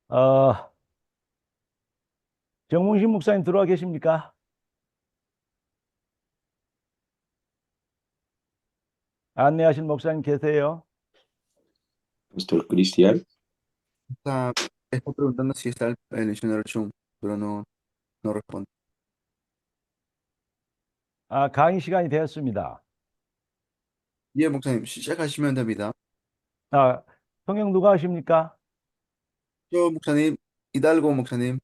어, 정몽신 목사님 들어와 계십니까? 안내하신 목사님 계세요? Pastor Cristian. Está, está preguntando si está el misionero Chung, pero no responde. 강의 시간이 되었습니다. 예, 목사님, 시작하시면 됩니다. 성경 누가 하십니까? 저 목사님, Hidalgo 목사님,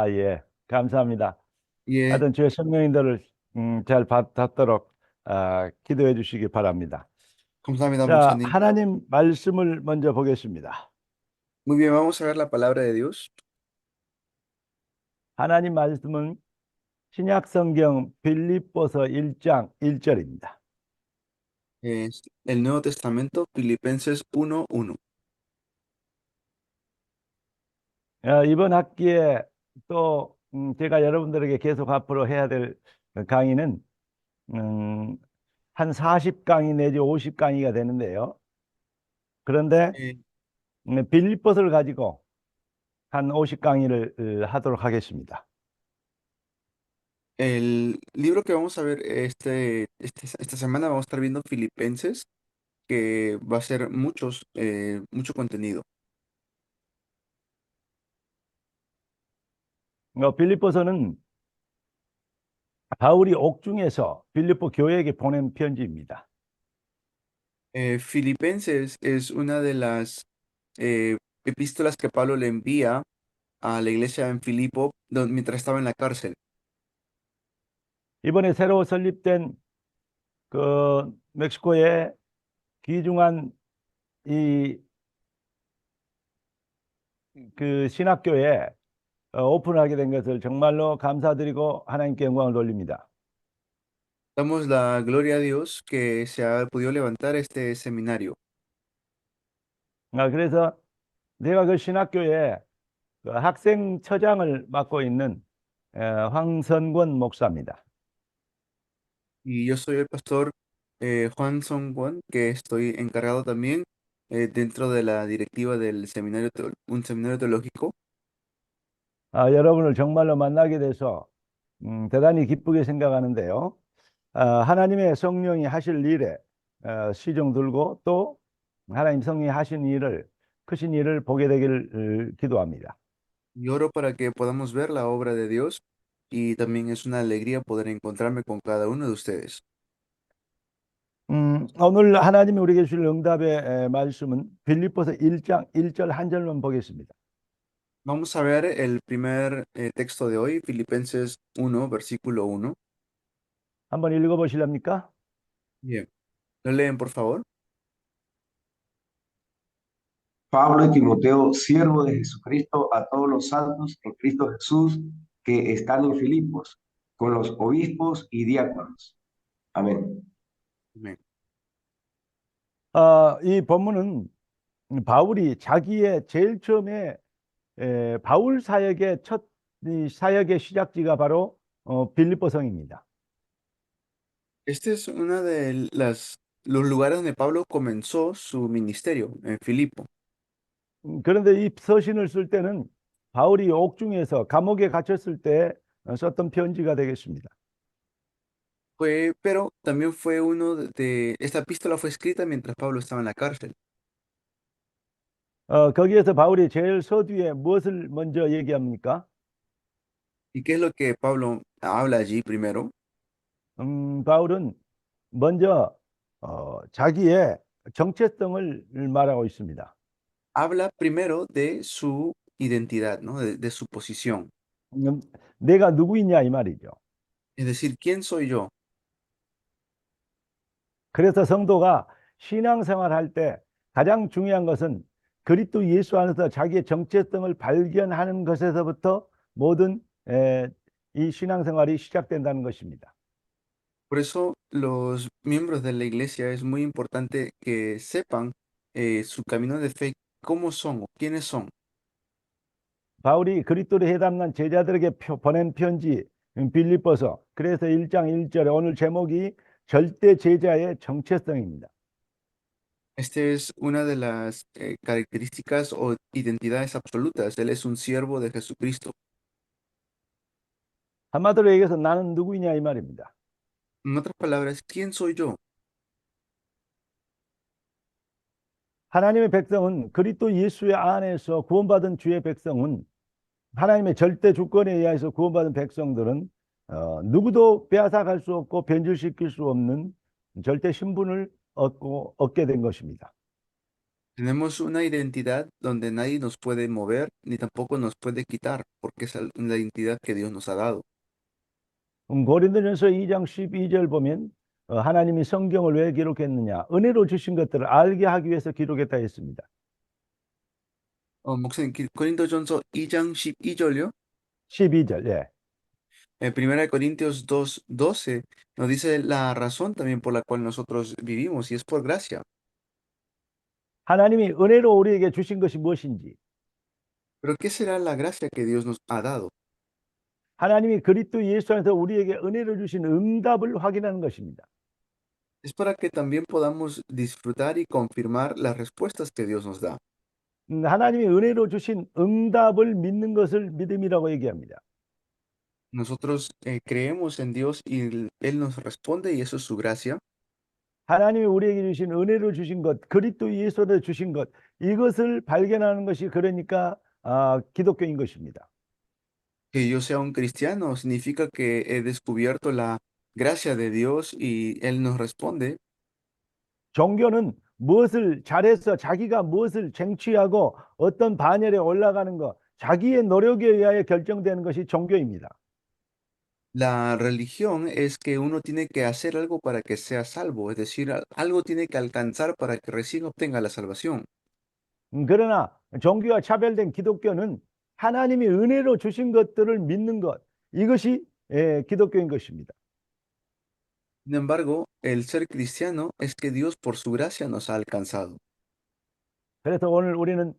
예, 감사합니다. 예, 하여튼 주의 성령님들을 잘 받도록 기도해 주시기 바랍니다. 감사합니다, 자, 목사님. 하나님 말씀을 먼저 보겠습니다. Muy bien, vamos a ver la palabra de Dios. 하나님 말씀은 신약 성경 빌립보서 1장 1절입니다. Es el Nuevo Testamento, Filipenses 1:1. 이번 학기에 또 제가 여러분들에게 계속 앞으로 해야 될 강의는 한 40강의 내지 50강의가 되는데요. 그런데 Eh, 빌립보서를 가지고 한 50강의를 하도록 하겠습니다. el libro que vamos a ver esta semana vamos a estar viendo Filipenses, que va a ser mucho contenido. 빌립보서는 바울이 옥중에서 빌립보 교회에게 보낸 편지입니다. Filipenses es una de las epístolas que Pablo le envía a la iglesia en Filipo mientras estaba en la cárcel. 이번에 새로 설립된 그 멕시코의 귀중한 이 그 신학교에 오픈하게 된 것을 정말로 감사드리고 하나님께 영광을 돌립니다. Damos la gloria a Dios que se ha podido levantar este seminario. 그래서 내가 그 신학교에 그 학생처장을 맡고 있는 황선권 목사입니다. Y yo soy el pastor Juan Songwon, que estoy encargado también dentro de la directiva del seminario, un seminario teológico. 여러분을 정말로 만나게 돼서 대단히 기쁘게 생각하는데요. 하나님의 성령이 하실 일에 시종 들고 또 하나님 성령이 하신 일을 크신 일을 보게 되기를 기도합니다. Y oro para que podamos ver la obra de Dios y también es una alegría poder encontrarme con cada uno de ustedes. 오늘 하나님이 우리에게 주실 응답의 말씀은 빌립보서 1장 1절 한 절만 보겠습니다. Vamos a ver el primer texto de hoy, Filipenses 1, versículo 1. 한번 읽어보실랍니까? Bien, ¿lo leen por favor? Pablo y Timoteo, siervo de Jesucristo, a todos los santos en Cristo Jesús que están en Filipos, con los obispos y diáconos. Amén. Amén. 이 본문은 바울이 자기의 제일 처음에 바울 사역의 이 사역의 시작지가 바로 빌립보 성입니다. Este es uno de los lugares donde Pablo comenzó su ministerio, en Filipo. 그런데 이 서신을 쓸 때는 바울이 옥중에서 감옥에 갇혔을 때 썼던 편지가 되겠습니다. Pero también fue esta epístola fue escrita mientras Pablo estaba en la cárcel. 거기에서 바울이 제일 서두에 무엇을 먼저 얘기합니까? ¿Y qué es lo que Pablo habla allí primero? 바울은 먼저 자기의 정체성을 말하고 있습니다. Habla primero de su identidad, ¿no? De su posición. 내가 누구이냐 이 말이죠. Es decir, ¿quién soy yo? 그래서 성도가 신앙생활 할 때 가장 중요한 것은 그리스도 예수 안에서 자기의 정체성을 발견하는 것에서부터 모든 이 신앙생활이 시작된다는 것입니다. Por eso los miembros de la iglesia es muy importante que sepan su camino de fe, cómo son o quiénes son. 바울이 그리스도를 해담난 제자들에게 보낸 편지 빌립보서 그래서 1장 1절에 오늘 제목이 절대 제자의 정체성입니다. Esta es una de las características o identidades absolutas. Él es un siervo de Jesucristo. 한마디로 얘기해서 나는 누구이냐 이 말입니다. En otras palabras, ¿quién soy yo? 하나님의 백성은 그리스도 예수의 안에서 구원받은 주의 백성은 하나님의 절대 주권에 의해서 구원받은 백성들은 누구도 빼앗아갈 수 없고 변질시킬 수 없는 절대 신분을 얻게 된 것입니다. Tenemos una identidad donde nadie nos puede mover ni tampoco nos puede quitar, porque es la identidad que Dios nos ha dado. 고린도전서 2장 12절 보면 하나님이 성경을 왜 기록했느냐? 은혜로 주신 것들을 알게 하기 위해서 기록했다 했습니다. 목사님, Corintios 2장 12절요. 12절. 예. En 1 Corintios 2:12 nos dice la razón también por la cual nosotros vivimos y es por gracia. 하나님이 은혜로 우리에게 주신 것이 무엇인지, Pero ¿qué será la gracia que Dios nos ha dado? 하나님이 그리스도 예수 안에서 우리에게 은혜로 주신 응답을 확인하는 것입니다. Es para que también podamos disfrutar y confirmar las respuestas que Dios nos da. 하나님이 은혜로 주신 응답을 믿는 것을 믿음이라고 얘기합니다. Nosotros creemos en Dios y Él nos responde y eso es su gracia. 하나님이 우리에게 주신 은혜로 주신 것, 그리스도 예수로 주신 것, 이것을 발견하는 것이 그러니까 기독교인 것입니다. Que yo sea un cristiano significa que he descubierto la gracia de Dios y Él nos responde. 종교는 무엇을 잘해서 자기가 무엇을 쟁취하고 어떤 반열에 올라가는 것, 자기의 노력에 의하여 결정되는 것이 종교입니다. La religión es que uno tiene que hacer algo para que sea salvo, es decir, algo tiene que alcanzar para que recién obtenga la salvación. 그러나 종교와 차별된 기독교는 하나님이 은혜로 주신 것들을 믿는 것, 이것이 기독교인 것입니다. Sin embargo, el ser cristiano es que Dios por su gracia nos ha alcanzado. 그래서 오늘 우리는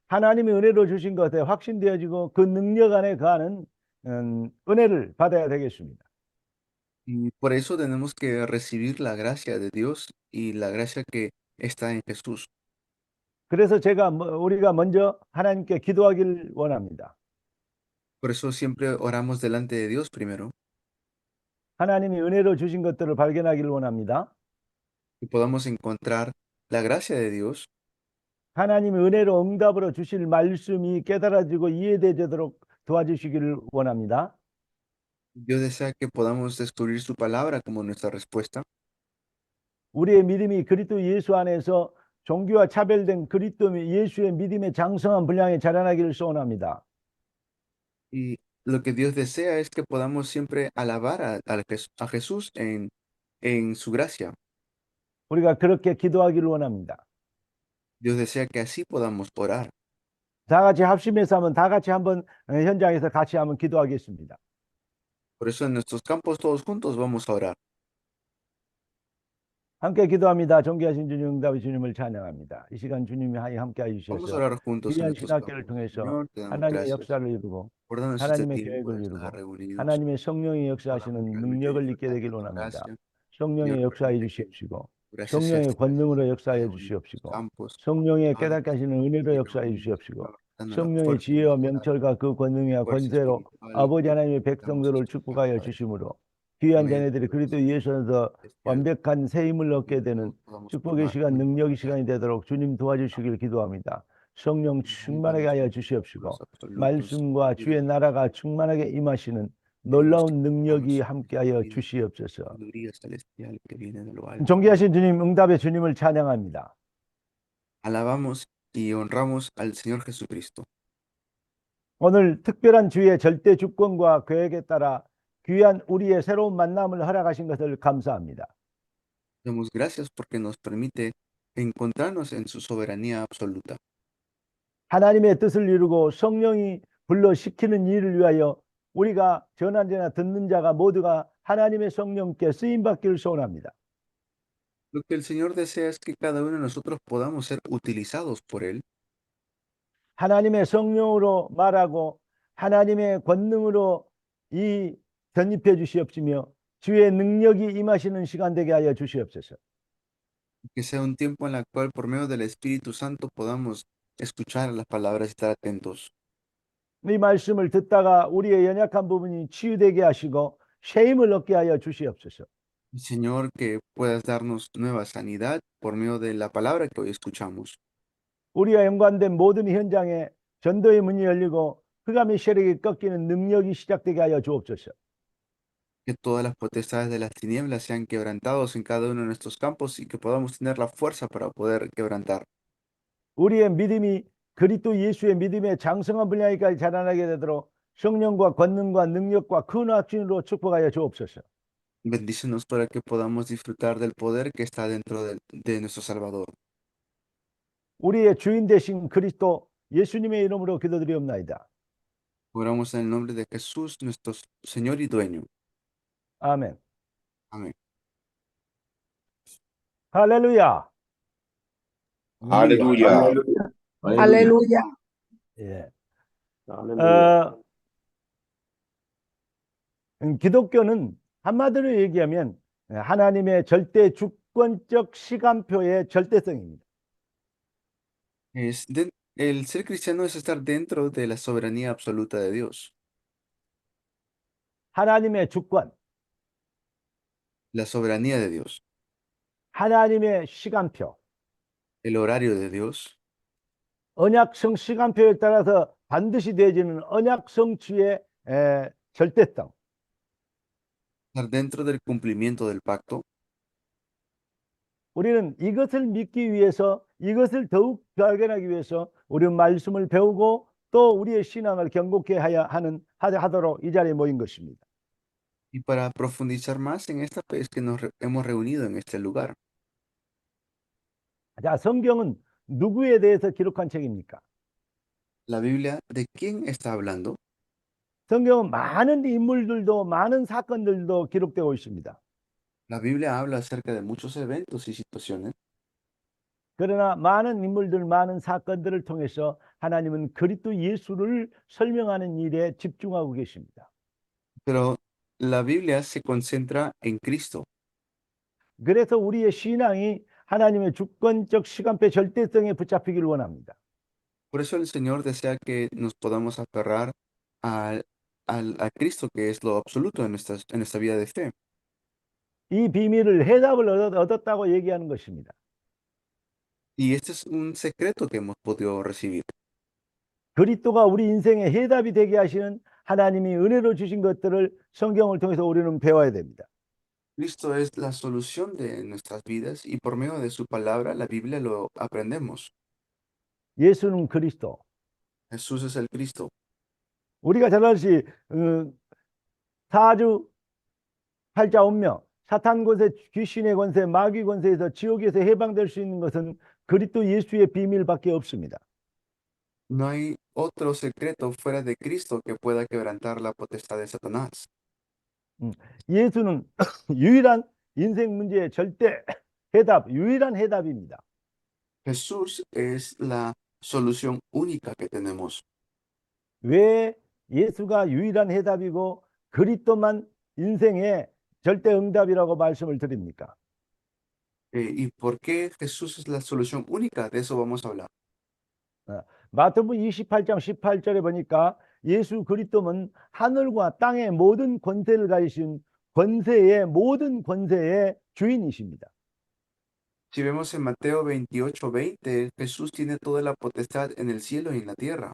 하나님이 은혜로 주신 것에 확신되어지고 그 능력 안에 거하는 은혜를 받아야 되겠습니다. Y por eso tenemos que recibir la gracia de Dios y la gracia que está en Jesús. 그래서 우리가 먼저 하나님께 기도하길 원합니다. Por eso siempre oramos delante de Dios primero. 하나님이 은혜로 주신 것들을 발견하길 원합니다. Y podamos encontrar la gracia de Dios. 하나님이 은혜로 응답으로 주실 말씀이 깨달아지고 이해되도록 도와주시기를 원합니다. Dios desea que podamos descubrir su palabra como nuestra respuesta. 우리의 믿음이 그리스도 예수 안에서 종교와 차별된 그리스도 예수의 믿음의 장성한 분량에 자라나기를 소원합니다. Y lo que Dios desea es que podamos siempre alabar a Jesús en su gracia. 우리가 그렇게 기도하기를 원합니다. Dios desea que así podamos orar. 다 같이 합심해서 하면 다 같이 한번 현장에서 같이 한번 기도하겠습니다. Por eso en nuestros campos todos juntos vamos a orar. 함께 기도합니다. 존귀하신 주님, 응답의 주님을 찬양합니다. 이 시간 주님이 함께 Vamos a 해주셔서 orar juntos en 귀한 nuestros 신학교를 campos. 통해서 Señor, te damos 하나님의 gracias 역사를 이루고 por darnos este 하나님의 tiempo 계획을 de 이루고 estar reunidos. 하나님의 성령이 Podamos 역사하시는 realmente 능력을 잊게 disfrutar de 되길 tu 원합니다. gracia. 성령의 Señor, 역사해 permite que 주시옵시고 tu gracia sea 성령의 extendida 권능으로 역사해 en nuestros 주시옵시고 campos. 성령의 Padre, 깨닫게 하시는 은혜로 que 역사해 nos 주시옵시고 dando la 성령의 fuerza 지혜와 y 명철과 그 권능과 fuerza 권세로 espiritual 아버지 que 하나님의 damos 백성들을 estos 축복하여 Padre. 주심으로 귀한 Amén. 자녀들이 그리스도 예수 안에서 Celestial, 완벽한 새 힘을 얻게 que 되는 podamos 축복의 tomar 시간, nuestra 능력의 vida 시간이 되도록 주님 도와주시길 기도합니다. 성령 충만하게 하여 주시옵시고 los absolutos 말씀과 주의 나라가 충만하게 임하시는 놀라운 능력이 함께하여 주시옵소서. sabiduría celestial que viene de lo alto. 존귀하신 주님, 응답의 주님을 찬양합니다. Alabamos y honramos al Señor Jesucristo. 오늘 특별한 주의 절대 주권과 계획에 따라 귀한 우리의 새로운 만남을 허락하신 것을 감사합니다. Damos gracias porque nos permite encontrarnos en su soberanía absoluta. 하나님의 뜻을 이루고 성령이 불러 시키는 일을 위하여 우리가 전한 자나 듣는 자가 모두가 하나님의 성령께 쓰임 받기를 소원합니다. Lo que el Señor desea es que cada uno de nosotros podamos ser utilizados por Él. 하나님의 성령으로 말하고 하나님의 권능으로 이 전입해 주시옵시며 주의 능력이 임하시는 시간 되게 하여 주시옵소서. Que sea un tiempo en el cual por medio del Espíritu Santo podamos escuchar las palabras y estar atentos. 이 말씀을 듣다가 우리의 연약한 부분이 치유되게 하시고 새 힘을 얻게 하여 주시옵소서. Señor, que puedas darnos nueva sanidad por medio de la palabra que hoy escuchamos. 우리와 연관된 모든 현장에 전도의 문이 열리고 흑암의 세력이 꺾이는 능력이 시작되게 하여 주옵소서. Que todas las potestades de las tinieblas sean quebrantados en cada uno de nuestros campos y que podamos tener la fuerza para poder quebrantar. 우리의 믿음이 그리스도 예수의 믿음의 장성한 분량까지 자라나게 되도록 성령과 권능과 능력과 큰 확신으로 축복하여 주옵소서. Bendícenos para que podamos disfrutar del poder que está dentro de nuestro Salvador. 우리의 주인 되신 그리스도 예수님의 이름으로 기도드리옵나이다. Oramos en el nombre de Jesús, nuestro Señor y Dueño. 아멘. Amén. 할렐루야. Aleluya. Aleluya. 예. Aleluya. 기독교는 한마디로 얘기하면 하나님의 절대 주권적 시간표의 절대성입니다. El ser cristiano es estar dentro de la soberanía absoluta de Dios. 하나님의 주권, La soberanía de Dios. 하나님의 시간표, El horario de Dios. 언약성 시간표에 따라서 반드시 되어지는 언약 성취의 절대성. Estar dentro del cumplimiento del pacto. 우리는 이것을 믿기 위해서 이것을 더욱 발견하기 위해서 우리는 말씀을 배우고 또 우리의 신앙을 견고케 하도록 이 자리에 모인 것입니다. Y para profundizar más en esta es que nos hemos reunido en este lugar. 자, 성경은 누구에 대해서 기록한 책입니까? La Biblia, ¿de quién está hablando? 성경은 많은 인물들도 많은 사건들도 기록되고 있습니다. La Biblia habla acerca de muchos eventos y situaciones, 그러나 많은 인물들, 많은 사건들을 통해서 하나님은 그리스도 예수를 설명하는 일에 집중하고 계십니다. pero la Biblia se concentra en Cristo. 그래서 우리의 신앙이 하나님의 주권적 시간표 절대성에 붙잡히기를 원합니다. Por eso el Señor desea que nos podamos aferrar a Cristo, que es lo absoluto en nuestra vida de fe. 이 비밀을 해답을 얻었다고 얘기하는 것입니다. Y este es un secreto que hemos podido recibir. 그리스도가 우리 인생의 해답이 되게 하시는 하나님이 은혜로 주신 것들을 성경을 통해서 우리는 배워야 됩니다. Cristo es la solución de nuestras vidas y por medio de su palabra, la Biblia, lo aprendemos. 예수는 그리스도. Jesús es el Cristo. 우리가 잘 알듯이 사주 팔자 운명, 사탄 권세, 귀신의 권세, 마귀 권세에서 지옥에서 해방될 수 있는 것은 그리스도 예수의 비밀밖에 없습니다. No hay otro secreto fuera de Cristo que pueda quebrantar la potestad de Satanás. 예수는 유일한 인생 문제의 절대 해답, 유일한 해답입니다. Jesús es la solución única que tenemos. 왜 예수가 유일한 해답이고 그리스도만 인생의 절대 응답이라고 말씀을 드립니까? ¿Y por qué Jesús es la solución única? De eso vamos a hablar. 마태복음 28장 18절에 보니까 예수 그리스도는 하늘과 땅의 모든 권세를 가지신 모든 권세의 주인이십니다. Si vemos en Mateo 28:20, Jesús tiene toda la potestad en el cielo y en la tierra.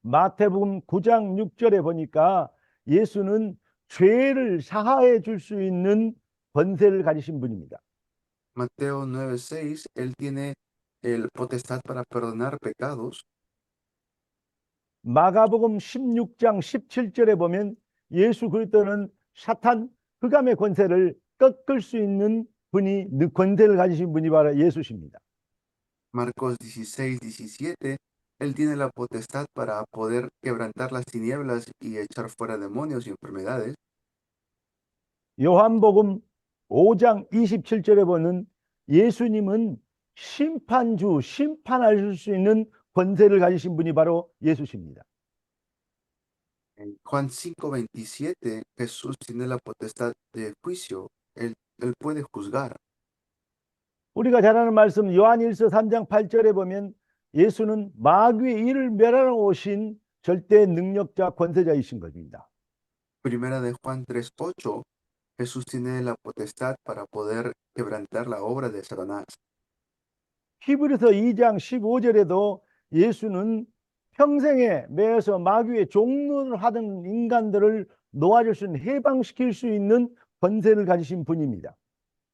마태복음 9장 6절에 보니까 예수는 죄를 사하해 줄 수 있는 권세를 가지신 분입니다. Mateo 9:6, Él tiene el potestad para perdonar pecados. 마가복음 16장 17절에 보면 예수 그리스도는 사탄 흑암의 권세를 꺾을 수 있는 분이 권세를 가지신 분이 바로 예수십니다. Marcos 16:17, Él tiene la potestad para poder quebrantar las tinieblas y echar fuera demonios y enfermedades. 요한복음 5장 27절에 보면 예수님은 심판할 수 있는 권세를 가지신 분이 바로 예수십니다. En Juan 5:27, Jesús tiene la potestad de juicio. Él puede juzgar. 우리가 잘 아는 말씀 요한일서 3장 8절에 보면 예수는 마귀의 일을 멸하러 오신 절대 능력자 권세자이신 것입니다. Primera de Juan 3:8, Jesús tiene la potestad para poder quebrantar la obra de Satanás. 히브리서 2장 15절에도 예수는 평생에 매여서 마귀의 종노를 하던 인간들을 놓아줄 수 있는, 해방시킬 수 있는 권세를 가지신 분입니다.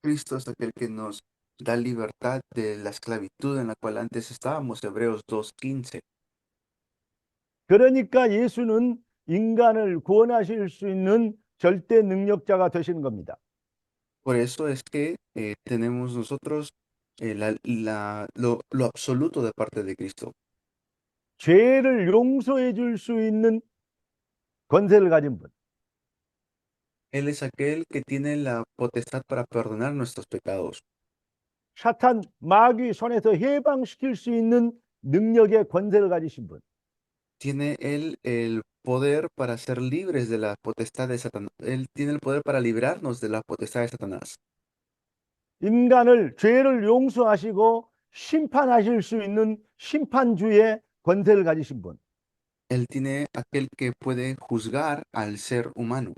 Cristo es aquel que nos da libertad de la esclavitud en la cual antes estábamos, Hebreos 2:15. 그러니까 예수는 인간을 구원하실 수 있는 절대 능력자가 되시는 겁니다. Por eso es que tenemos nosotros lo absoluto de parte de Cristo. 죄를 용서해 줄 수 있는 권세를 가진 분. Él es aquel que tiene la potestad para perdonar nuestros pecados. 사탄 마귀 손에서 해방시킬 수 있는 능력의 권세를 가지신 분. Tiene él el poder para ser libres de la potestad de Satanás. Él tiene el poder para librarnos de la potestad de Satanás. 인간을 죄를 용서하시고 심판하실 수 있는 심판주의 권세를 가지신 분. Él tiene aquel que puede juzgar al ser humano.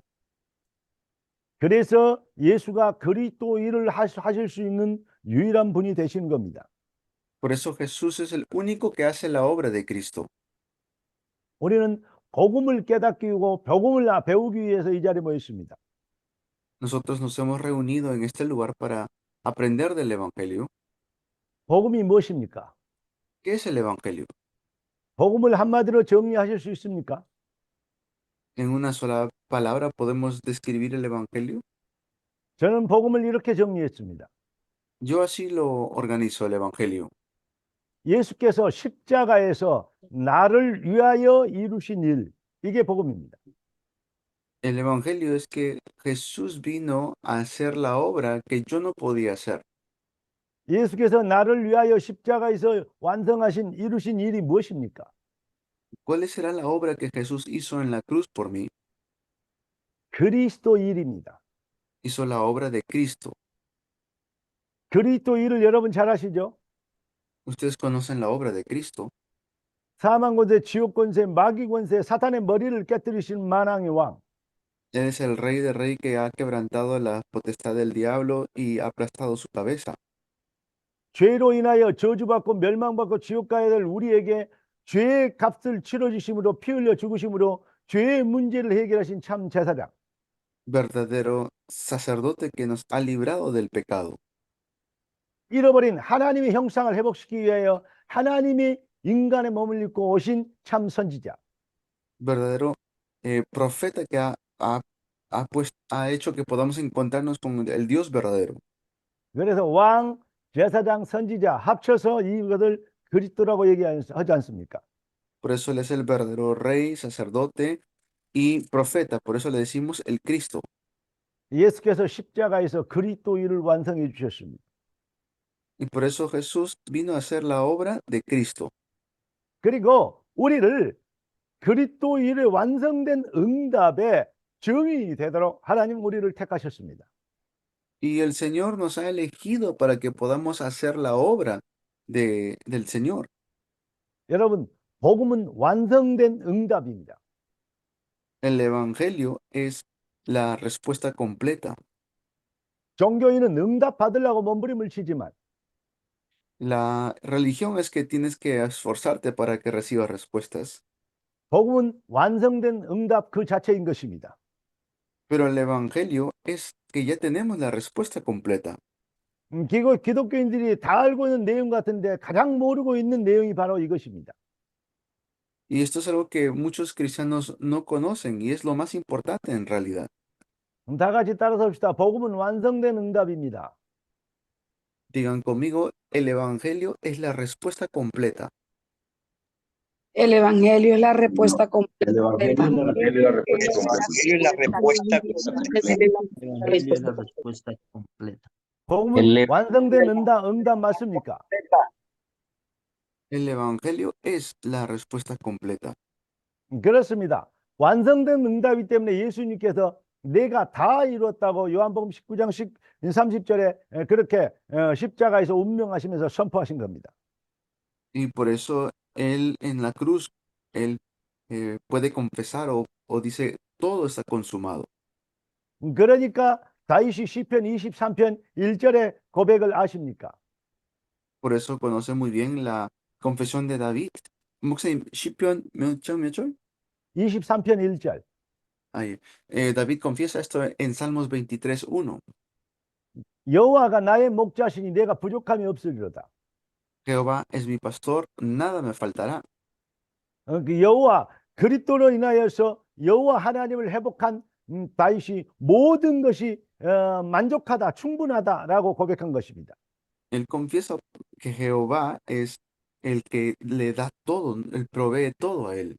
그래서 예수가 그리스도인을 하실 수 있는 유일한 분이 되시는 겁니다. Por eso Jesús es el único que hace la obra de Cristo. 우리는 복음을 깨닫기고 복음을 배우기 위해서 이 자리에 모였습니다. Nosotros nos hemos reunido en este lugar para aprender del Evangelio. 복음이 무엇입니까? ¿Qué es el Evangelio? 복음을 한마디로 정리하실 수 있습니까? En una sola palabra podemos describir el Evangelio. 저는 복음을 이렇게 정리했습니다. Yo así lo organizo el Evangelio. 예수께서 십자가에서 나를 위하여 이루신 일, 이게 복음입니다. El Evangelio es que Jesús vino a hacer la obra que yo no podía hacer. 예수께서 나를 위하여 십자가에서 완성하신 이루신 일이 무엇입니까? ¿Cuál será la obra que Jesús hizo en la cruz por mí? 그리스도 일입니다. Hizo la obra de Cristo. 그리스도 일을 여러분 잘 아시죠? Ustedes conocen la obra de Cristo. 사망 권세, 지옥 권세, 마귀 권세, 사탄의 머리를 깨뜨리신 만왕의 왕. Él es el rey de rey que ha quebrantado la potestad del diablo y ha aplastado su cabeza. 죄로 인하여 저주받고 멸망받고 지옥 가야 될 우리에게 죄의 값을 치러주심으로 피 흘려 죽으심으로 죄의 문제를 해결하신 참 제사장. Verdadero sacerdote que nos ha librado del pecado. 잃어버린 하나님의 형상을 회복시키기 위하여 하나님이 인간의 몸을 입고 오신 참 선지자. Verdadero profeta que ha hecho que podamos encontrarnos con el Dios verdadero. 그래서 왕, 제사장, 선지자 합쳐서 이것을 그리스도라고 얘기하지 않습니까? Por eso Él es el verdadero rey, sacerdote y profeta. Por eso le decimos el Cristo. 예수께서 십자가에서 그리스도 일을 완성해 주셨습니다. Y por eso Jesús vino a hacer la obra de Cristo. 그리고 우리를 그리스도 일의 완성된 응답에 증인이 되도록 하나님 우리를 택하셨습니다. Y el Señor nos ha elegido para que podamos hacer la obra del Señor. 여러분, 복음은 완성된 응답입니다. El Evangelio es la respuesta completa. 종교인은 응답 받으려고 몸부림을 치지만 La religión es que tienes que esforzarte para que recibas respuestas. 복음은 완성된 응답 그 자체인 것입니다. Pero el Evangelio es que ya tenemos la respuesta completa. 기독교인들이 다 알고 있는 내용 같은데 가장 모르고 있는 내용이 바로 이것입니다. Y esto es algo que muchos cristianos no conocen y es lo más importante en realidad. 다 같이 따라서 합시다. 복음은 완성된 응답입니다. Digan conmigo, el Evangelio es la respuesta completa. El Evangelio es la respuesta El completa. Evangelio es la respuesta completa. El Evangelio es la respuesta completa. 복음은 완성된 응답 맞습니까? El Evangelio es la respuesta completa. 그렇습니다. 완성된 응답이기 때문에 예수님께서 내가 다 이루었다고 요한복음 19장 30절에 그렇게 십자가에서 운명하시면서 선포하신 겁니다. Y por eso él en la cruz, él puede confesar o dice, todo está consumado. 그러니까 다윗이 시편 23편 1절의 고백을 아십니까? Por eso conoce muy bien la confesión de David. 목사님, 시편 몇 절, 몇 절? 23편 1절. Ahí. David confiesa esto en Salmos 23:1. 여호와가 나의 목자시니 내가 부족함이 없으리로다. Jehová es mi pastor, nada me faltará. 그 여호와 그리스도로 인하여서 여호와 하나님을 회복한 다윗이 모든 것이 만족하다, 충분하다라고 고백한 것입니다. Él confiesa que Jehová es el que le da todo, él provee todo a él.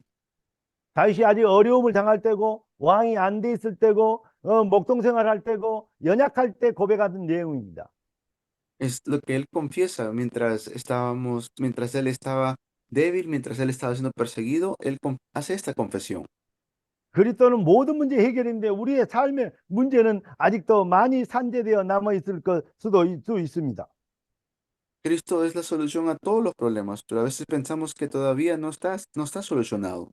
다윗이 아직 어려움을 당할 때고 왕이 안 돼 있을 때고 목동 생활할 때고 연약할 때 고백하던 내용입니다. Es lo que él confiesa mientras él estaba débil, mientras él estaba siendo perseguido, él hace esta confesión. 그리스도는 모든 문제 해결인데 우리의 삶의 문제는 아직도 많이 산재되어 남아 있을 수도 있습니다. Cristo es la solución a todos los problemas, pero a veces pensamos que todavía no está solucionado.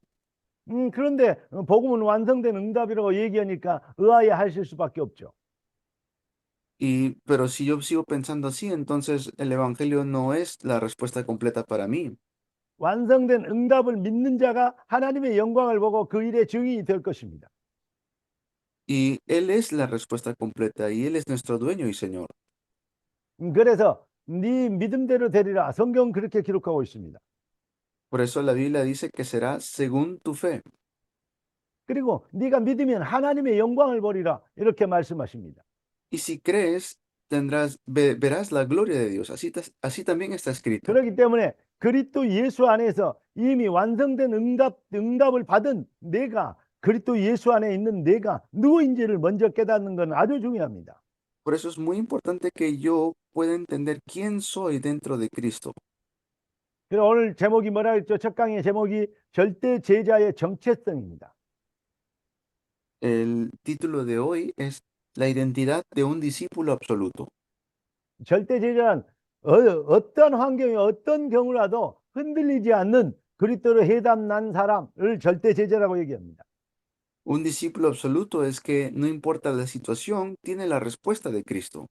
그런데 복음은 완성된 응답이라고 얘기하니까 의아해 하실 수밖에 없죠. Pero si yo sigo pensando así, entonces el evangelio no es la respuesta completa para mí. 완성된 응답을 믿는 자가 하나님의 영광을 보고 그 일의 증인이 될 것입니다. Y él es la respuesta completa y él es nuestro dueño y señor. 그래서 네 믿음대로 되리라. 성경은 그렇게 기록하고 있습니다. Por eso la Biblia dice que será según tu fe. 그리고 네가 믿으면 하나님의 영광을 보리라. 이렇게 말씀하십니다. Y si crees, verás la gloria de Dios. Así también está escrito. 그렇기 때문에 그리스도 예수 안에서 이미 완성된 응답을 받은 내가 그리스도 예수 안에 있는 내가 누구인지를 먼저 깨닫는 건 아주 중요합니다. Por eso es muy importante que yo pueda entender quién soy dentro de Cristo. 그래서 오늘 제목이 뭐라 했죠? 첫 강의 제목이 절대 제자의 정체성입니다. El título de hoy es La identidad de un discípulo absoluto. 절대 제자는 어떤 환경에 어떤 경우라도 흔들리지 않는 그리스도로 해담난 사람을 절대 제자라고 얘기합니다. Un discípulo absoluto es que no importa la situación, tiene la respuesta de Cristo.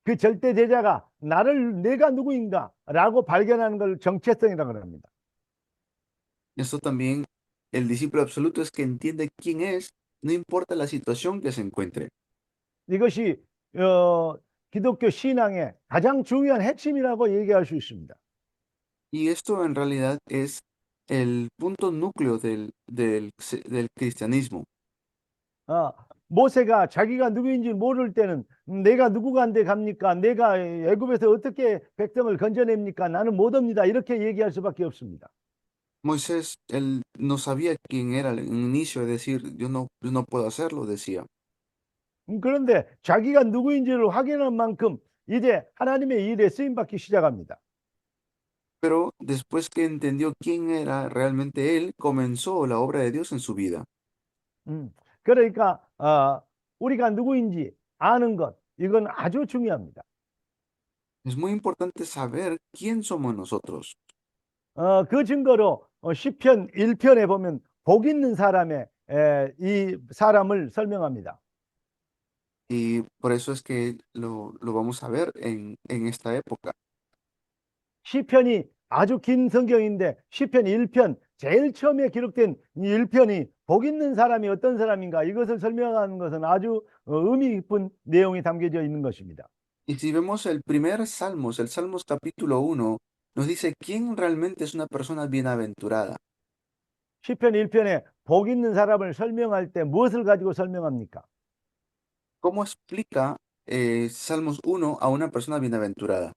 그 절대 제자가 내가 누구인가라고 발견하는 걸 정체성이라고 합니다. Esto también, el discípulo absoluto es que entiende quién es, no importa la situación que se encuentre. 이것이 기독교 신앙의 가장 중요한 핵심이라고 얘기할 수 있습니다. Y esto en realidad es el punto núcleo del cristianismo. 모세가 자기가 누구인지 모를 때는 내가 누구간데 갑니까? 내가 애굽에서 어떻게 백성을 건져냅니까? 나는 못 옵니다. 이렇게 얘기할 수밖에 없습니다. Moisés, él no sabía quién era al inicio de decir, yo no puedo hacerlo, decía. 그런데 자기가 누구인지를 확인한 만큼 이제 하나님의 일에 쓰임받기 시작합니다. Pero después que entendió quién era realmente él, comenzó la obra de Dios en su vida. 그러니까 우리가 누구인지 아는 것, 이건 아주 중요합니다. Es muy importante saber quién somos nosotros. 그 증거로 시편 1편에 보면 복 있는 사람의 이 사람을 설명합니다. Y por eso es que lo vamos a ver en esta época. 시편이 아주 긴 성경인데 시편 1편 제일 처음에 기록된 이 1편이 복 있는 사람이 어떤 사람인가 이것을 설명하는 것은 아주 의미 깊은 내용이 담겨져 있는 것입니다. Y si vemos el primer Salmos, el Salmos capítulo 1, nos dice quién realmente es una persona bienaventurada. 시편 1편에 복 있는 사람을 설명할 때 무엇을 가지고 설명합니까? ¿Cómo explica Salmos 1 a una persona bienaventurada?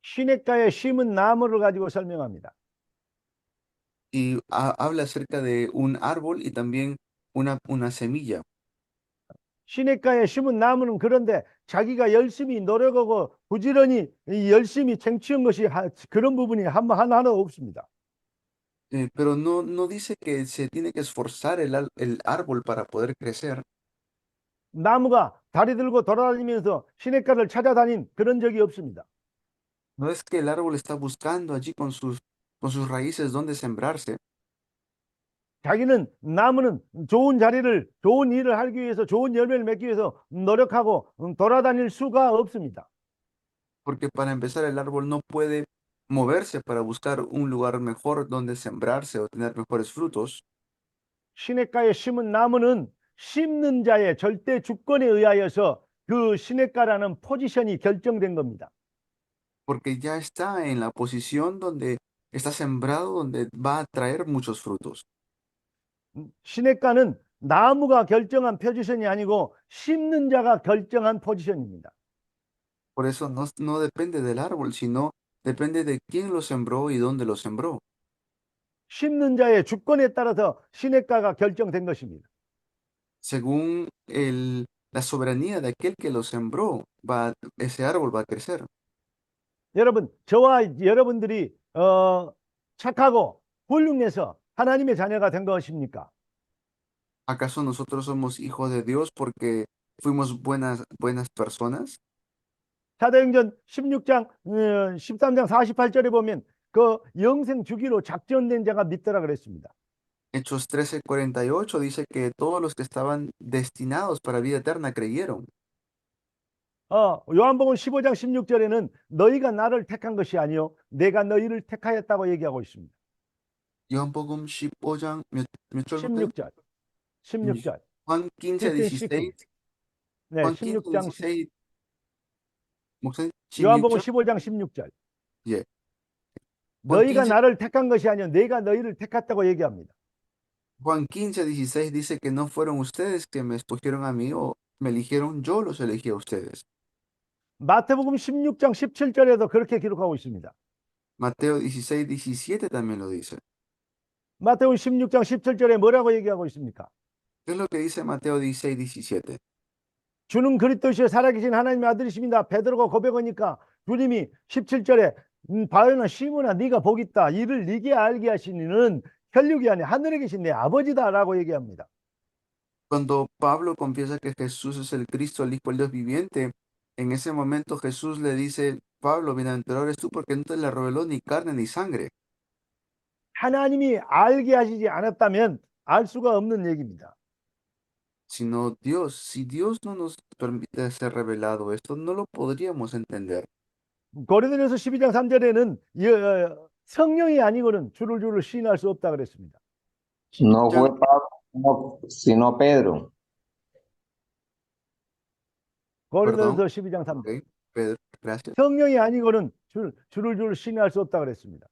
시냇가에 심은 나무를 가지고 설명합니다. Y habla acerca de un árbol y también una semilla. 시냇가에 심은 나무는 그런데 자기가 열심히 노력하고 부지런히 열심히 쟁취한 것이 그런 부분이 하나 없습니다. Pero no dice que se tiene que esforzar el árbol para poder crecer. 나무가 다리 들고 돌아다니면서 시냇가를 찾아다닌 그런 적이 없습니다. No es que el árbol está buscando allí con sus raíces dónde sembrarse, 나무는 좋은 자리를, 좋은 일을 하기 위해서, 좋은 열매를 맺기 위해서 노력하고 돌아다닐 수가 없습니다. porque para empezar el árbol no puede moverse para buscar un lugar mejor donde sembrarse o tener mejores frutos, 시냇가에 심은 나무는 심는 자의 절대 주권에 의하여서 그 시냇가라는 포지션이 결정된 겁니다. porque ya está en la posición donde está sembrado, donde va a traer muchos frutos. 시냇가는 나무가 결정한 포지션이 아니고 심는 자가 결정한 포지션입니다. Por eso no depende del árbol, sino depende de quién lo sembró y dónde lo sembró. 심는 자의 주권에 따라서 시냇가가 결정된 것입니다. Según la soberanía de aquel que lo sembró, ese árbol va a crecer. 여러분, 저와 여러분들이 착하고 훌륭해서 하나님의 자녀가 된 것입니까? ¿Acaso nosotros somos hijos de Dios porque fuimos buenas personas? 사도행전 16장 13장 48절에 보면 그 영생 주기로 작정된 자가 믿더라 그랬습니다. Hechos 13:48 dice que todos los que estaban destinados para vida eterna creyeron. 요한복음 15장 16절에는 너희가 나를 택한 것이 아니요 내가 너희를 택하였다고 얘기하고 있습니다. 요한복음 15장 몇 절부터? 16절. 16절. Juan 15:16. 네, Juan 16장 15:16. 목사님, 요한복음 16절? 15장 16절. 예. Juan 너희가 15, 나를 택한 것이 아니요 내가 너희를 택했다고 얘기합니다. Juan 15:16 dice que no fueron ustedes que me escogieron a mí o me eligieron, yo los elegí a ustedes. 마태복음 16장 17절에도 그렇게 기록하고 있습니다. Mateo 16:17 también lo dice. 마태복음 16장 17절에 뭐라고 얘기하고 있습니까? ¿Qué es lo que dice Mateo 16:17? 주는 그리스도시요 살아계신 하나님의 아들이십니다. 베드로가 고백하니까 주님이 17절에 바요나 시몬아 네가 복 있다. 이를 네게 알게 하시니는 혈육이 아니 하늘에 계신 내 아버지다라고 얘기합니다. Cuando Pablo confiesa que Jesús es el Cristo, el Hijo del Dios viviente, en ese momento Jesús le dice, Pablo, bienaventurado eres tú porque no te la reveló ni carne ni sangre, 하나님이 알게 하시지 않았다면 알 수가 없는 얘기입니다. sino Dios. Si Dios no nos permite ser revelado esto, no lo podríamos entender. 고린도전서 12장 3절에는 성령이 아니고는 주를 시인할 수 없다 그랬습니다. No fue 10장, Pablo, sino Pedro. 고린도전서 12장 3절. ok, Pedro, gracias. 성령이 아니고는 주를 시인할 수 없다 그랬습니다.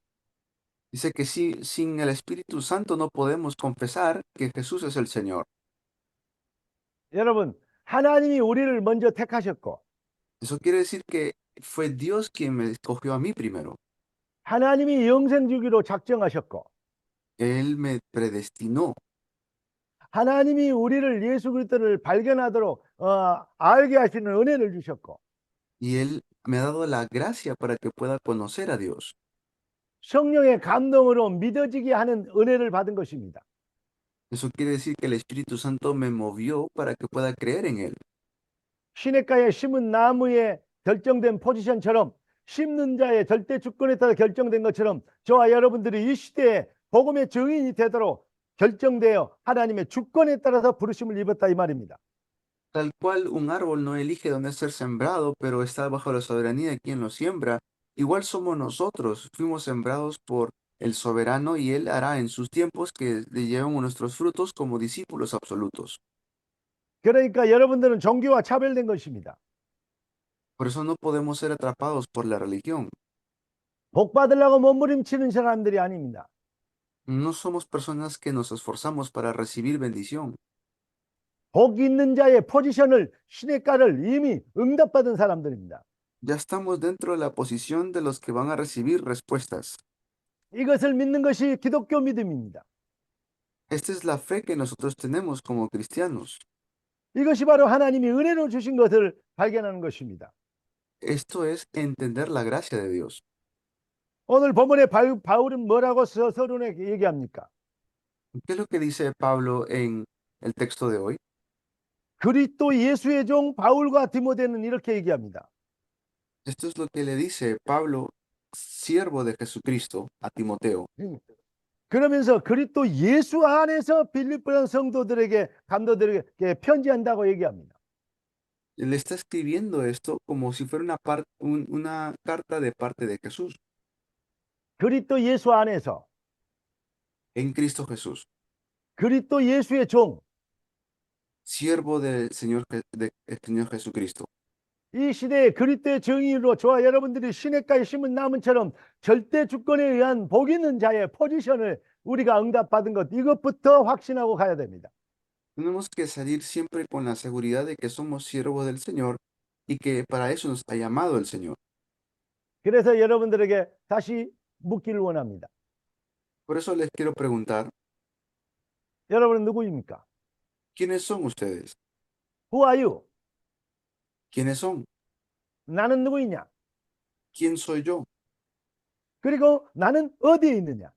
Dice que sí, sin el Espíritu Santo no podemos confesar que Jesús es el Señor. 여러분, 하나님이 우리를 먼저 택하셨고 Eso quiere decir que fue Dios quien me escogió a mí primero. 하나님이 영생 주기로 작정하셨고 Él me predestinó. 하나님이 우리를 예수 그리스도를 발견하도록 알게 하시는 은혜를 주셨고 Y Él me ha dado la gracia para que pueda conocer a Dios. 성령의 감동으로 믿어지게 하는 은혜를 받은 것입니다. Eso quiere decir que el Espíritu Santo me movió para que pueda creer en Él. 시냇가에 심은 나무에 결정된 포지션처럼 심는 자의 절대 주권에 따라 결정된 것처럼 저와 여러분들이 이 시대에 복음의 증인이 되도록 결정되어 하나님의 주권에 따라서 부르심을 입었다 이 말입니다. Tal cual un árbol no elige dónde ser sembrado, pero está bajo la soberanía de quien lo siembra, igual somos nosotros, fuimos sembrados por el soberano y Él hará en sus tiempos que le llevemos nuestros frutos como discípulos absolutos. 그러니까 여러분들은 종교와 차별된 것입니다. Por eso no podemos ser atrapados por la religión. 복 받으려고 몸부림치는 사람들이 아닙니다. No somos personas que nos esforzamos para recibir bendición. 복 있는 자의 포지션을 시냇가를 이미 응답받은 사람들입니다. Ya estamos dentro de la posición de los que van a recibir respuestas. 이것을 믿는 것이 기독교 믿음입니다. Esta es la fe que nosotros tenemos como cristianos. 이것이 바로 하나님이 은혜로 주신 것을 발견하는 것입니다. Esto es entender la gracia de Dios. 오늘 본문에 바울은 뭐라고 서론에 얘기합니까? ¿Qué es lo que dice Pablo en el texto de hoy? 그리스도 예수의 종 바울과 디모데는 이렇게 얘기합니다. Esto es lo que le dice Pablo, siervo de Jesucristo, a Timoteo. 그러면서 그리스도 예수 안에서 빌립보는 성도들에게 감도들에게 편지한다고 얘기합니다. Le está escribiendo esto como si fuera una carta de parte de Jesús, 그리스도 예수 안에서 en Cristo Jesús, 그리스도 예수의 종, siervo del Señor Jesucristo. 이 시대에 그리스도의 정의로 저와 여러분들이 시냇가에 심은 나무처럼 절대 주권에 의한 복 있는 자의 포지션을 우리가 응답받은 것, 이것부터 확신하고 가야 됩니다. Tenemos que salir siempre con la seguridad de que somos siervos del Señor y que para eso nos ha llamado el Señor. 그래서 여러분들에게 다시 묻기를 원합니다. Por eso les quiero preguntar, 여러분은 누구입니까? ¿quiénes son ustedes? Who are you? ¿Quiénes son? 나는 누구이냐? ¿Quién soy yo? 그리고 나는 어디에 있느냐?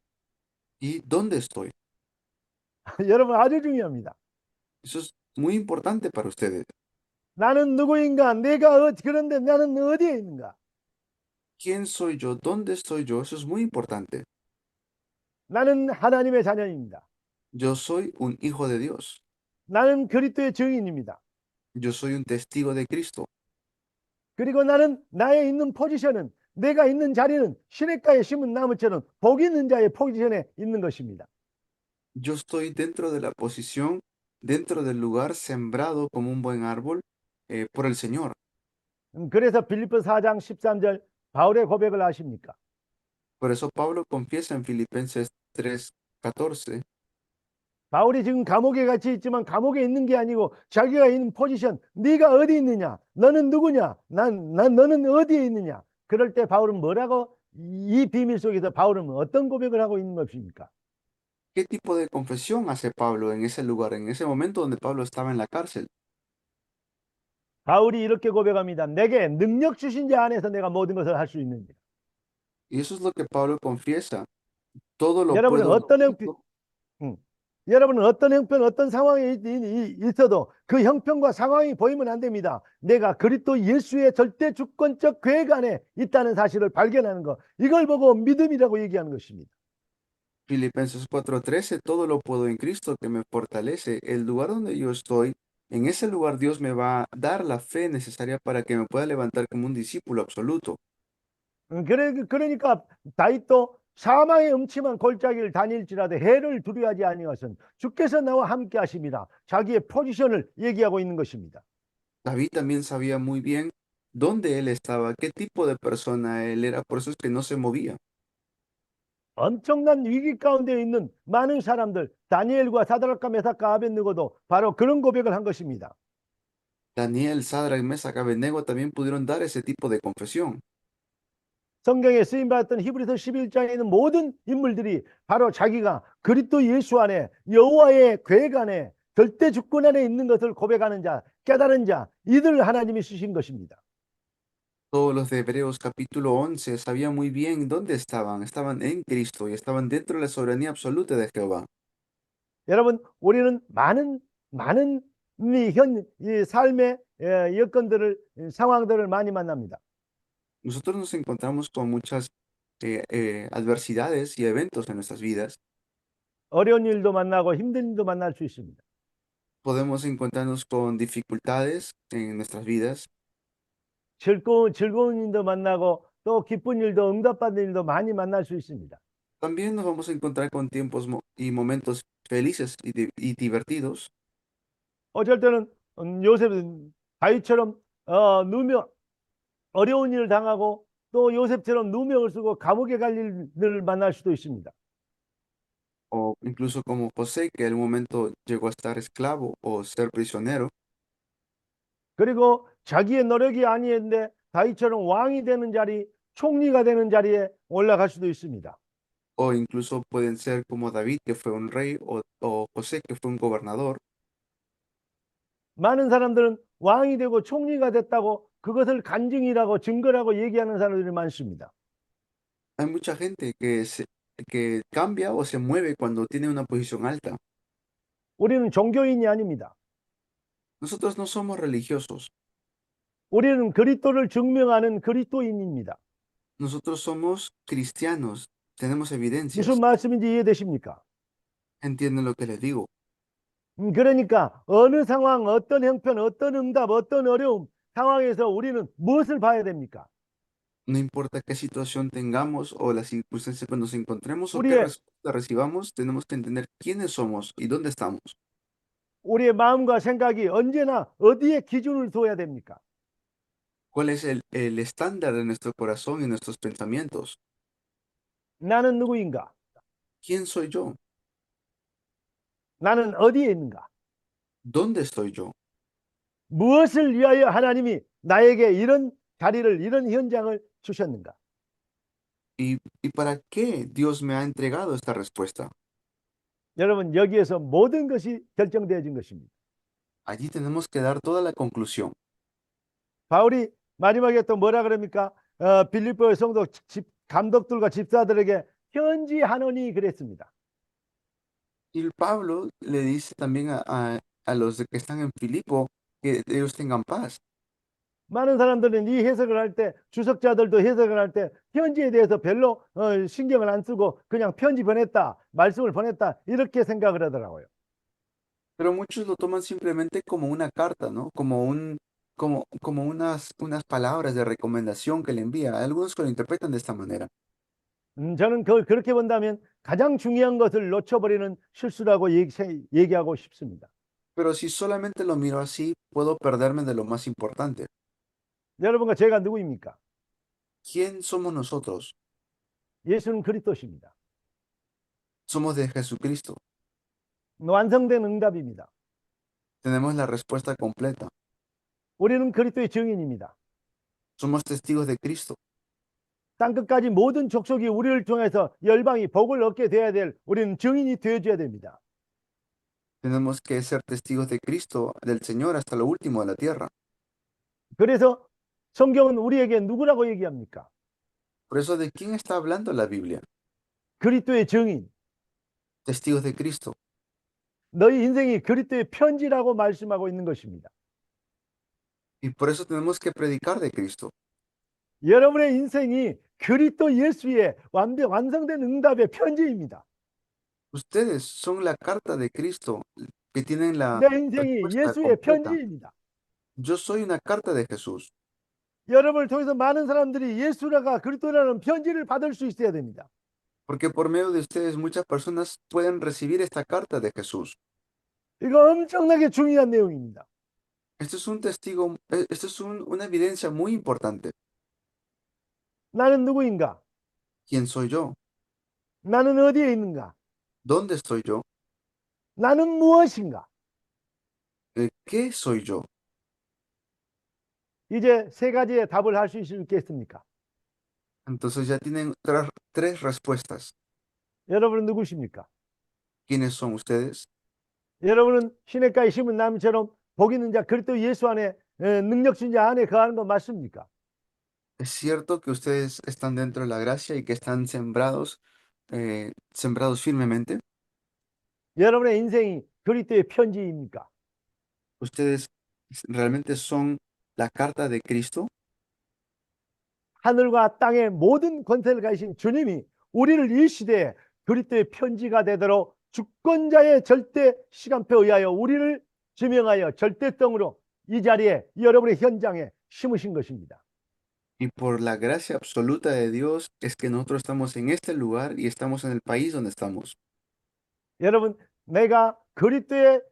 ¿Y dónde estoy? 여러분 아주 중요합니다. Eso es muy importante para ustedes. 나는 누구인가? 그런데 나는 어디에 있는가? ¿Quién soy yo? ¿Dónde estoy yo? Eso es muy importante. 나는 하나님의 자녀입니다. Yo soy un hijo de Dios. 나는 그리스도의 증인입니다. Yo soy un testigo de Cristo. 그리고 나는 나의 있는 포지션은 내가 있는 자리는 시냇가에 심은 나무처럼 복 있는 자의 포지션에 있는 것입니다. Yo estoy dentro de la posición, dentro del lugar sembrado como un buen árbol por el Señor. 그래서 빌립보 4장 13절 바울의 고백을 아십니까? Por eso Pablo confiesa en Filipenses 3:14. 바울이 지금 감옥에 갇혀 있지만 감옥에 있는 게 아니고 자기가 있는 포지션, 네가 어디 있느냐? 너는 누구냐? 너는 어디에 있느냐? 그럴 때 바울은 뭐라고 이 비밀 속에서 바울은 어떤 고백을 하고 있는 것입니까? ¿Qué tipo de confesión hace Pablo en ese lugar, en ese momento donde Pablo estaba en la cárcel? 바울이 이렇게 고백합니다. 내게 능력 주신 자 안에서 내가 모든 것을 할 수 있느니라. Y eso es lo que Pablo confiesa. Todo lo 여러분은 puedo en 어떤 Cristo. 여러분은 어떤 형편, 어떤 상황에 있어도 그 형편과 상황이 보이면 안 됩니다. 내가 그리스도 예수의 절대 주권적 계획 안에 있다는 사실을 발견하는 것. 이걸 보고 믿음이라고 얘기하는 것입니다. Filipenses 4:13, todo lo puedo en Cristo que me fortalece. El lugar donde yo estoy, en ese lugar Dios me va a dar la fe necesaria para que me pueda levantar como un discípulo absoluto. 그러니까 다윗도 사망의 음침한 골짜기를 다닐지라도 해를 두려워하지 아니하신 주께서 나와 함께 하심이라 자기의 포지션을 얘기하고 있는 것입니다. David también sabía muy bien dónde él estaba, qué tipo de persona él era, por eso es que no se movía. 엄청난 위기 가운데 있는 많은 사람들, 다니엘과 사드락과 메삭과 아벳느고도 바로 그런 고백을 한 것입니다. Daniel, Sadrach, Mesach, Abednego también pudieron dar ese tipo de confesión. 성경에 쓰임받았던 히브리서 11장에 있는 모든 인물들이 바로 자기가 그리스도 예수 안에 여호와의 계획 안에 절대 주권 안에 있는 것을 고백하는 자, 깨달은 자, 이들 하나님이 쓰신 것입니다. Todos los de Hebreos capítulo 11 sabían muy bien dónde estaban. Estaban en Cristo y estaban dentro de la soberanía absoluta de Jehová. 여러분, 우리는 많은 이 삶의 여건들을 상황들을 많이 만납니다. Nosotros nos encontramos con muchas adversidades y eventos en nuestras vidas. 어려운 일도 만나고 힘든 일도 만날 수 있습니다. Podemos encontrarnos con dificultades en nuestras vidas. 즐거운 일도 만나고 또 기쁜 일도 응답받는 일도 많이 만날 수 있습니다. También nos vamos a encontrar con tiempos y momentos felices y divertidos. 어쩔 때는 요셉 다윗처럼 누명 어려운 일을 당하고 또 요셉처럼 누명을 쓰고 감옥에 갈 일을 만날 수도 있습니다. O incluso como José, que en un momento llegó a estar esclavo o ser prisionero. 그리고 자기의 노력이 아니었는데 다윗처럼 왕이 되는 자리, 총리가 되는 자리에 올라갈 수도 있습니다. O incluso pueden ser como David, que fue un rey, o José, que fue un gobernador. 많은 사람들은 왕이 되고 총리가 됐다고 그것을 간증이라고 증거라고 얘기하는 사람들이 많습니다. Hay mucha gente que cambia o se mueve cuando tiene una posición alta. 우리는 종교인이 아닙니다. Nosotros no somos religiosos. 우리는 그리스도를 증명하는 그리스도인입니다. Nosotros somos cristianos. Tenemos evidencias. 무슨 말씀인지 이해되십니까? ¿Entienden lo que les digo? 그러니까 어느 상황, 어떤 형편, 어떤 응답, 어떤 어려움 상황에서 우리는 무엇을 봐야 됩니까? No importa qué situación tengamos o la circunstancia que nos encontremos o qué 우리의 respuesta recibamos, tenemos que entender quiénes somos y dónde estamos. 우리의 마음과 생각이 언제나 어디에 기준을 둬야 됩니까? ¿Cuál es el estándar de nuestro corazón y nuestros pensamientos? 나는 누구인가? ¿Quién soy yo? 나는 어디에 있는가? ¿Dónde estoy yo? 무엇을 위하여 하나님이 나에게 이런 자리를, 이런 현장을 주셨는가? ¿Y para qué Dios me ha entregado esta respuesta? 여러분, 여기에서 모든 것이 결정되어진 것입니다. Allí tenemos que dar toda la conclusión. 바울이 마지막에 또 뭐라 그럽니까? 빌립보의 성도 감독들과 집사들에게 편지하노니 그랬습니다. Y Pablo le dice también a los que están en Filipo que ellos tengan paz. 많은 사람들은 이 해석을 할 때, 주석자들도 해석을 할 때 편지에 대해서 별로 신경을 안 쓰고 그냥 편지 보냈다, 말씀을 보냈다 이렇게 생각을 하더라고요. Pero muchos lo toman simplemente como una carta, ¿no? Como unas palabras de recomendación que le envía. Algunos que lo interpretan de esta manera. 저는 그렇게 본다면 가장 중요한 것을 놓쳐버리는 실수라고 얘기하고 싶습니다. Pero si solamente lo miro así, puedo perderme de lo más importante. 여러분과 제가 누구입니까? ¿Quién somos nosotros? 예수는 그리스도십니다. Somos de Jesucristo. 완성된 응답입니다. Tenemos la respuesta completa. 우리는 그리스도의 증인입니다. Somos testigos de Cristo. 땅끝까지 모든 족속이 우리를 통해서 열방이 복을 얻게 돼야 될 우리는 증인이 되어줘야 됩니다. Tenemos que ser testigos de Cristo, del Señor, hasta lo último de la tierra. 그래서 성경은 우리에게 누구라고 얘기합니까? Por eso, ¿de quién está hablando la Biblia? 그리스도의 증인. Testigos de Cristo. 너희 인생이 그리스도의 편지라고 말씀하고 있는 것입니다. Y por eso tenemos que predicar de Cristo. 여러분의 인생이 그리스도 예수의 완성된 응답의 편지입니다. Ustedes son la carta de Cristo que tienen la 내 인생이 respuesta 예수의 completa. 편지입니다. Yo soy una carta de Jesús. 여러분을 통해서 많은 사람들이 예수라가 그리스도라는 편지를 받을 수 있어야 됩니다. Porque por medio de ustedes muchas personas pueden recibir esta carta de Jesús. 이거 엄청나게 중요한 내용입니다. Esto es un testigo, esto es una evidencia muy importante. 나는 누구인가? ¿Quién soy yo? 나는 어디에 있는가? ¿Dónde estoy yo? 나는 무엇인가? ¿Qué soy yo? 이제 세 가지의 답을 할 수 있겠습니까? Entonces ya tienen tres respuestas. 여러분은 누구십니까? ¿Quiénes son ustedes? 여러분은 시냇가에 심은 나무처럼 복 있는 자 그리스도 예수 안에 능력 준 자 안에 거하는 거 맞습니까? Es cierto que ustedes están dentro de la gracia y que están sembrados firmemente. 여러분의 인생이 그리스도의 편지입니까? ¿Ustedes realmente son la carta de Cristo? 하늘과 땅의 모든 권세를 가지신 주님이 우리를 이 시대에 그리스도의 편지가 되도록 주권자의 절대 시간표에 의하여 우리를 지명하여 절대성으로 이 자리에 여러분의 현장에 심으신 것입니다. Y por la gracia absoluta de Dios es que nosotros estamos en este lugar y estamos en el país donde estamos. 여러분, 내가 그리스도의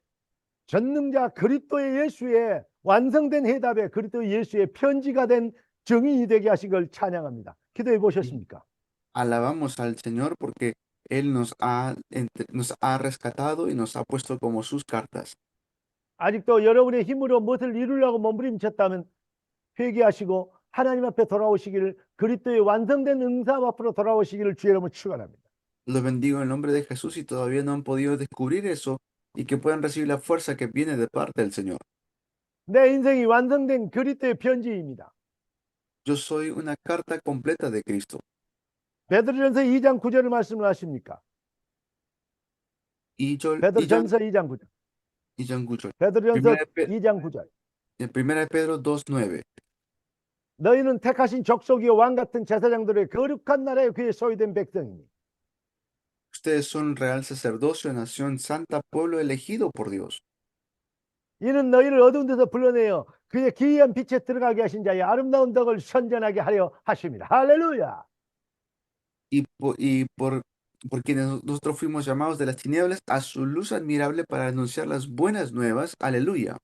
전능자 그리스도의 예수의 완성된 해답에 그리스도 예수의 편지가 된 증인이 되게 하신 걸 찬양합니다. 기도해 보셨습니까? Alabamos al Señor porque Él nos ha rescatado y nos ha puesto como sus cartas. 아직도 여러분의 힘으로 무엇을 이루려고 몸부림쳤다면 회개하시고 하나님 앞에 돌아오시기를 그리스도의 완성된 응답 앞으로 돌아오시기를 주의 이름으로 축원합니다. Los bendigo en el nombre de Jesús y todavía no han podido descubrir eso y que puedan recibir la fuerza que viene de parte del Señor. 내 인생이 완성된 그리스도의 편지입니다. Yo soy una carta completa de Cristo. 베드로전서 2장 9절을 말씀을 하십니까? Y 베드로전서 2장 9절. 2장 9절. 베드로전서 Primera de, 2장 9절. Primera de Pedro 2:9. 너희는 택하신 족속이요 왕 같은 제사장들의 거룩한 나라에 그의 소유된 백성이니 Ustedes son real sacerdocio, nación santa, pueblo elegido por Dios. 이는 너희를 어두운 데서 불러내어 그의 기이한 빛에 들어가게 하신 자의 아름다운 덕을 선전하게 하려 하심이라. 할렐루야. Por quienes nosotros fuimos llamados de las tinieblas a su luz admirable para anunciar las buenas nuevas. Aleluya.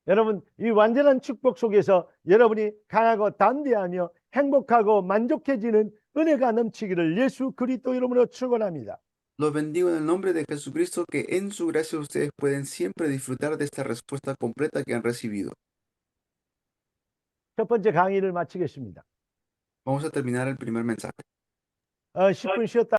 여러분, 이 완전한 축복 속에서 여러분이 강하고 담대하며 행복하고 만족해지는 은혜가 넘치기를 예수 그리스도 이름으로 축원합니다. Los bendigo en el nombre de Jesucristo, que en su gracia ustedes pueden siempre disfrutar de esta respuesta completa que han recibido. 첫 번째 강의를 마치겠습니다. Vamos a terminar el primer mensaje. 10분 쉬었다